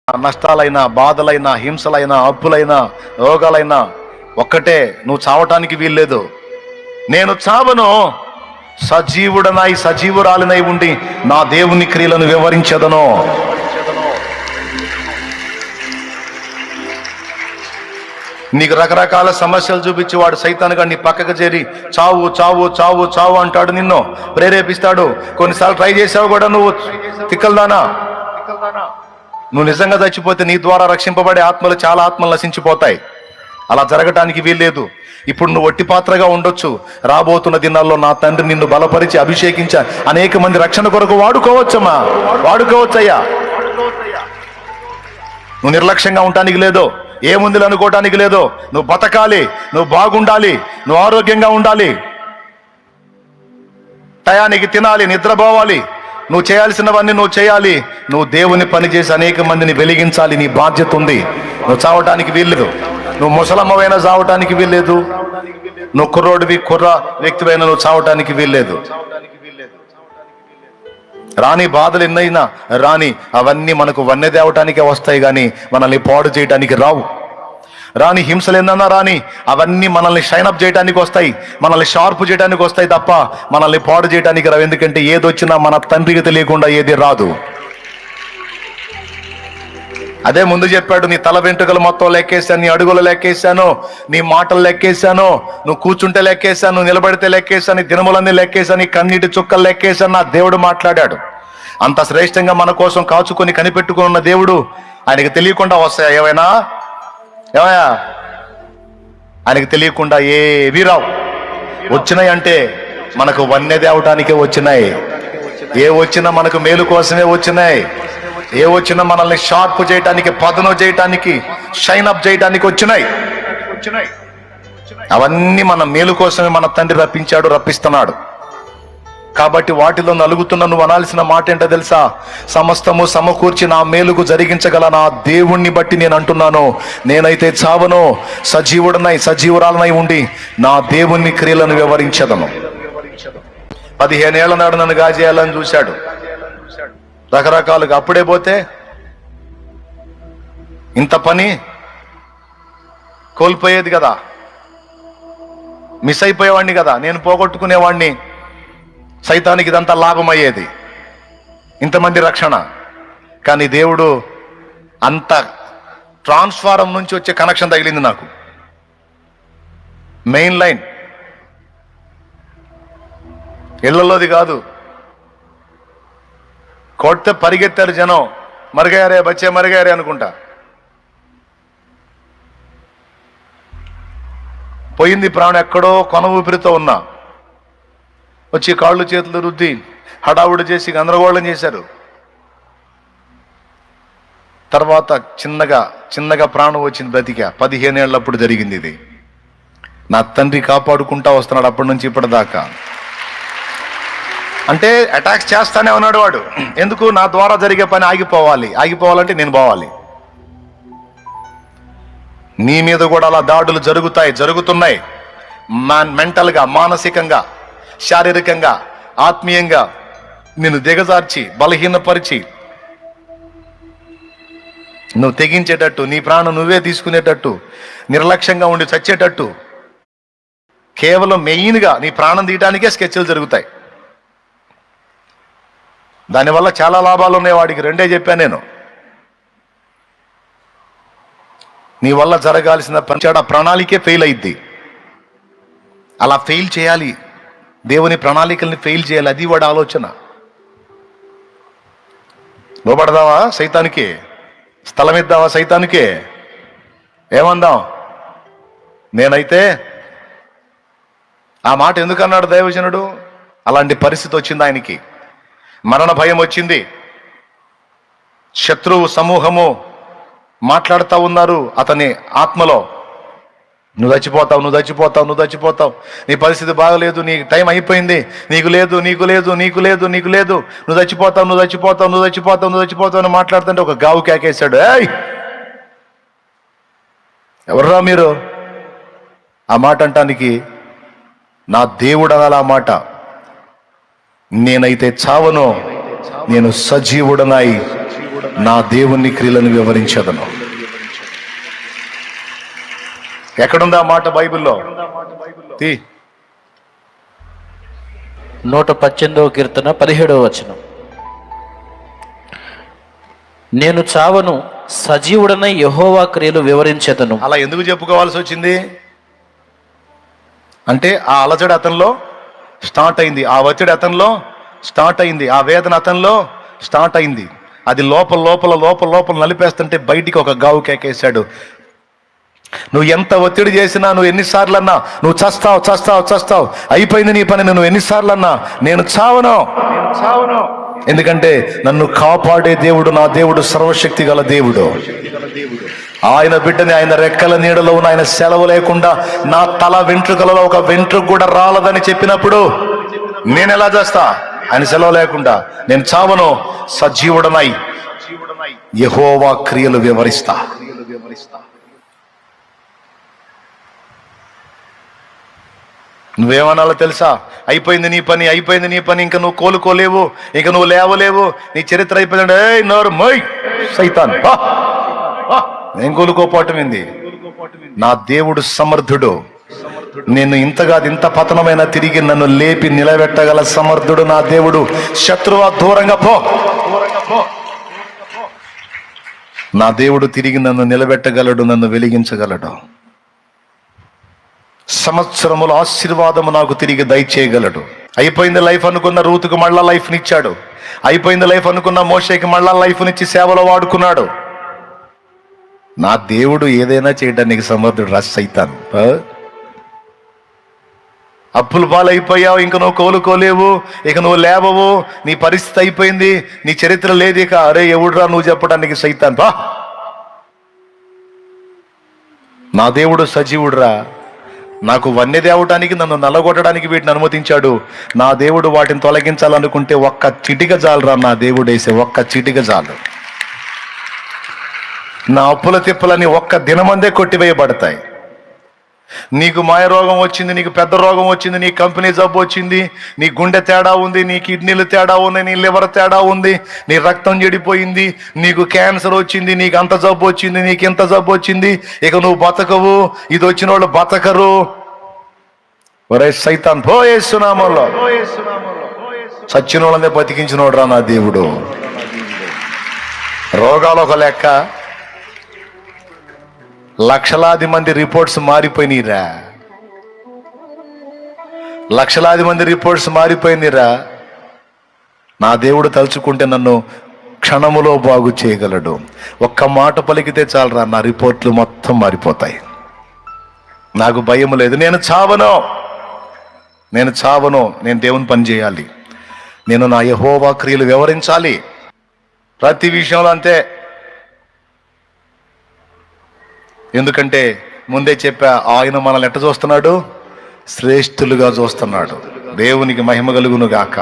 నష్టాలైనా, బాధలైనా, హింసలైనా, అప్పులైనా, రోగాలైనా ఒక్కటే, నువ్వు చావటానికి వీల్లేదు. నేను చావను, సజీవుడనై సజీవురాలినై ఉండి నా దేవుని క్రియలను వివరించదను. నీకు రకరకాల సమస్యలు చూపించి వాడు సైతానుగా నీ పక్కకు చేరి చావు చావు చావు చావు అంటాడు, నిన్ను ప్రేరేపిస్తాడు. కొన్నిసార్లు ట్రై చేసావు కూడా నువ్వు, తిక్కల్దానా. నువ్వు నిజంగా చచ్చిపోతే నీ ద్వారా రక్షింపబడే ఆత్మలు, చాలా ఆత్మలు నశించిపోతాయి. అలా జరగటానికి వీల్లేదు. ఇప్పుడు నువ్వు ఒట్టి పాత్రగా ఉండొచ్చు. రాబోతున్న దినాల్లో నా తండ్రి నిన్ను బలపరిచి అభిషేకించ అనేక మంది రక్షణ కొరకు వాడుకోవచ్చమ్మా, వాడుకోవచ్చయ్యా. నువ్వు నిర్లక్ష్యంగా ఉండటానికి లేదో, ఏముంది అనుకోవటానికి లేదో. నువ్వు బతకాలి, నువ్వు బాగుండాలి, నువ్వు ఆరోగ్యంగా ఉండాలి, టయానికి తినాలి, నిద్రపోవాలి, నువ్వు చేయాల్సినవన్నీ నువ్వు చేయాలి. నువ్వు దేవుని పని చేసి అనేక మందిని వెలిగించాలి, నీ బాధ్యత ఉంది. నువ్వు చావటానికి వీల్లేదు. నువ్వు ముసలమ్మవైనా చావటానికి వీల్లేదు, నువ్వు కుర్రోడివి కుర్ర వ్యక్తివైనా నువ్వు చావటానికి వీల్లేదు. రాని బాధలు ఎన్నైనా రాని, అవన్నీ మనకు వన్నె తేవటానికే వస్తాయి కానీ మనల్ని పాడు చేయడానికి రావు. రాని హింసలు ఎన్నన్నా రాని, అవన్నీ మనల్ని షైనప్ చేయడానికి వస్తాయి, మనల్ని షార్ప్ చేయడానికి వస్తాయి తప్ప మనల్ని పాడు చేయడానికి రావు. ఎందుకంటే ఏదొచ్చినా మన తండ్రికి తెలియకుండా ఏది రాదు. అదే ముందు చెప్పాడు, నీ తల వెంట్రుకలు మొత్తం లెక్కేశాను, నీ అడుగులు లెక్కేశాను, నీ మాటలు లెక్కేశాను, నువ్వు కూర్చుంటే లెక్కేశాను, నువ్వు నిలబడితే లెక్కేశాను, నీ దినములన్నీ లెక్కేశాను, నీ కన్నీటి చుక్కలు లెక్కేశాను. నా దేవుడు మాట్లాడాడు. అంత శ్రేష్టంగా మన కోసం కాచుకొని కనిపెట్టుకున్న దేవుడు, ఆయనకి తెలియకుండా వస్తాయా ఏమైనా? ఏమయ్యా, ఆయనకి తెలియకుండా ఏవి రావు. వచ్చినాయి అంటే మనకు వన్నె తేవటానికే వచ్చినాయి. ఏ వచ్చినా మనకు మేలు కోసమే వచ్చినాయి. ఏ వచ్చినా మనల్ని షార్ప్ చేయటానికి, పదును చేయటానికి, షైన్ అప్ చేయటానికి వచ్చినాయి. అవన్నీ మన మేలు కోసమే మన తండ్రి రప్పించాడు, రప్పిస్తున్నాడు. కాబట్టి వాటిలో నలుగుతున్న నువ్వు అనాల్సిన మాట ఏంటో తెలుసా? సమస్తము సమకూర్చి నా మేలుకు జరిగించగల నా దేవుణ్ణి బట్టి నేను అంటున్నాను, నేనైతే చావను, సజీవుడనై సజీవురాలనై ఉండి నా దేవుని క్రియలను వివరించదను. 15 ఏళ్ల నాడు నన్ను గాజేయాలని చూశాడు రకరకాలుగా. అప్పుడే పోతే ఇంత పని కోల్పోయేది కదా, మిస్ అయిపోయేవాడిని కదా, నేను పోగొట్టుకునేవాడిని. సైతానికి ఇదంతా లాభమయ్యేది, ఇంతమంది రక్షణ. కానీ దేవుడు అంత ట్రాన్స్ఫారం నుంచి వచ్చే కనెక్షన్ తగిలింది నాకు. మెయిన్ లైన్ ఇళ్లలోది కాదు. కొడితే పరిగెత్తారు జనం, మరిగారే బచ్చే మరిగారే అనుకుంటా. పోయింది ప్రాణం, ఎక్కడో కొన ఊపిరితో ఉన్నా. వచ్చి కాళ్ళు చేతులు రుద్ది హడావుడి చేసి గందరగోళం చేశారు. తర్వాత చిన్నగా ప్రాణం వచ్చింది, బ్రతికా. 15 ఏళ్ళప్పుడు జరిగింది ఇది. నా తండ్రి కాపాడుకుంటా వస్తున్నాడు అప్పటి నుంచి ఇప్పటిదాకా. అంటే అటాక్స్ చేస్తానే ఉన్నాడు వాడు. ఎందుకు? నా ద్వారా జరిగే పని ఆగిపోవాలంటే నేను పోవాలి. నీ మీద కూడా అలా దాడులు జరుగుతున్నాయి. మెంటల్గా, మానసికంగా, శారీరకంగా, ఆత్మీయంగా నిన్ను దిగజార్చి, బలహీనపరిచి, నువ్వు తెగించేటట్టు, నీ ప్రాణం నువ్వే తీసుకునేటట్టు, నిర్లక్ష్యంగా ఉండి చచ్చేటట్టు, కేవలం మెయిన్గా నీ ప్రాణం తీయటానికే స్కెచ్లు జరుగుతాయి. దానివల్ల చాలా లాభాలు ఉన్నాయి వాడికి. 2 చెప్పాను నేను. నీ వల్ల జరగాల్సిన పని ప్రణాళికే ఫెయిల్ అయింది. అలా ఫెయిల్ చేయాలి, దేవుని ప్రణాళికల్ని ఫెయిల్ చేయాలి, అది వాడి ఆలోచన. లోపడదావా సైతానికి? స్థలం ఇద్దావా సైతానికి? ఏమందాం? నేనైతే ఆ మాట ఎందుకన్నాడు దైవజనుడు? అలాంటి పరిస్థితి వచ్చింది ఆయనకి. మరణ భయం వచ్చింది. శత్రువు సమూహము మాట్లాడుతూ ఉన్నారు అతని ఆత్మలో, నువ్వు చచ్చిపోతావు, నీ పరిస్థితి బాగలేదు, నీ టైం అయిపోయింది, నీకు లేదు, నువ్వు చచ్చిపోతావు అని మాట్లాడుతుంటే ఒక గావు కేకేశాడు. ఏయ్, ఎవర్రా మీరు? ఆ మాట అంటానికి నా దేవుడు అనాలి ఆ మాట. నేనైతే చావను, నేను సజీవుడనై నా దేవుని క్రియలను వివరించదను. ఎక్కడుందా మాట బైబిల్లో? 118వ కీర్తన 17వ వచనం. నేను చావను, సజీవుడనై యెహోవా క్రియలు వివరించెదను. అలా ఎందుకు చెప్పుకోవాల్సి వచ్చింది అంటే ఆ అలజడి అతనిలో స్టార్ట్ అయింది, ఆ ఒత్తిడి అతనిలో స్టార్ట్ అయింది, ఆ వేదన అతనిలో స్టార్ట్ అయింది. అది లోపల లోపల లోపల లోపల నలిపేస్తుంటే బయటికి ఒక గావు కేకేశాడు. నువ్వు ఎంత ఒత్తిడి చేసినా, నువ్వు ఎన్నిసార్లు అన్నా నువ్వు చస్తావు చస్తావు చస్తావు, అయిపోయింది నీ పని, నువ్వు ఎన్నిసార్లు అన్నా నేను చావను. ఎందుకంటే నన్ను కాపాడే దేవుడు, నా దేవుడు సర్వశక్తి గల దేవుడు. ఆయన బిడ్డని ఆయన రెక్కల నీడలో ఉన్న ఆయన సెలవు లేకుండా నా తల వెంట్రుకలలో ఒక వెంట్రుక కూడా రాలదని చెప్పినప్పుడు నేను ఎలా చేస్తా? ఆయన సెలవు లేకుండా నేను చావను, సజీవుడనై యెహోవా క్రియలు వివరిస్తా. నువ్వేమనాలో తెలుసా? అయిపోయింది నీ పని, అయిపోయింది నీ పని, ఇంకా నువ్వు కోలుకోలేవు, ఇంకా నువ్వు లేవలేవు, నీ చరిత్ర అయిపోయింది. ఏ నోరు మోయ్ సైతాన్, నేను కోలుకోపోవటం ఏంది? నా దేవుడు సమర్థుడు. నేను ఇంతగా ఇంత పతనమైన తిరిగి నన్ను లేపి నిలబెట్టగల సమర్థుడు నా దేవుడు. శత్రువా దూరంగా పో. నా దేవుడు తిరిగి నన్ను నిలబెట్టగలడు, నన్ను వెలిగించగలడు. సంవత్సరముల ఆశీర్వాదము నాకు తిరిగి దయచేయగలడు. అయిపోయింది లైఫ్ అనుకున్న రూతుకు మళ్ళా లైఫ్నిచ్చాడు. అయిపోయింది లైఫ్ అనుకున్న మోషేకి మళ్ళా లైఫ్నిచ్చి సేవలో వాడుకున్నాడు. నా దేవుడు ఏదైనా చేయడానికి సమర్థుడు. రస్ సైతాన్, అప్పుల పాలైపోయావు, ఇంక నువ్వు కోలుకోలేవు, ఇక నువ్వు లేవవు, నీ పరిస్థితి అయిపోయింది, నీ చరిత్ర లేదు ఇక. అరే ఎవడురా నువ్వు చెప్పడానికి? సైతాన్ బా. నా దేవుడు సజీవుడురా. నాకు వన్నె తేవటానికి, నన్ను నల్లగొట్టడానికి వీటిని అనుమతించాడు. నా దేవుడు వాటిని తొలగించాలనుకుంటే ఒక్క చిటిక చాలురా. నా దేవుడు వేసే ఒక్క చిటిక చాలు. నా అప్పుల తిప్పలని ఒక్క దినమందే కొట్టివేయబడతాయి. నీకు మాయ రోగం వచ్చింది, నీకు పెద్ద రోగం వచ్చింది, నీ కంపెనీ జబ్బు వచ్చింది, నీ గుండె తేడా ఉంది, నీ కిడ్నీలు తేడా ఉన్నాయి, నీ లివర్ తేడా ఉంది, నీ రక్తం చెడిపోయింది, నీకు క్యాన్సర్ వచ్చింది, నీకు అంత జబ్బు వచ్చింది, నీకు ఇంత జబ్బు వచ్చింది, ఇక నువ్వు బతకవు, ఇది వచ్చిన వాళ్ళు బతకరు. ఒరే సైతాన్ పో, యేసునామములో. చచ్చిన వాళ్ళనే బతికించినోడు రా నా దేవుడు. రోగాలు ఒక లెక్క, లక్షలాది మంది రిపోర్ట్స్ మారిపోయినరా. లక్షలాది మంది రిపోర్ట్స్ మారిపోయినరా. నా దేవుడు తలుచుకుంటే నన్ను క్షణములో బాగు చేయగలడు. ఒక్క మాట పలికితే చాలరా, నా రిపోర్ట్లు మొత్తం మారిపోతాయి. నాకు భయం లేదు. నేను చావను, నేను దేవుని పని చేయాలి. నేను నా యెహోవా క్రియలు వివరించాలి. ప్రతి విషయంలో అంతే. ఎందుకంటే ముందే చెప్పా, ఆయన మనల్ని ఎట్ట చూస్తున్నాడు? శ్రేష్ఠులుగా చూస్తున్నాడు. దేవునికి మహిమ కలుగును గాక.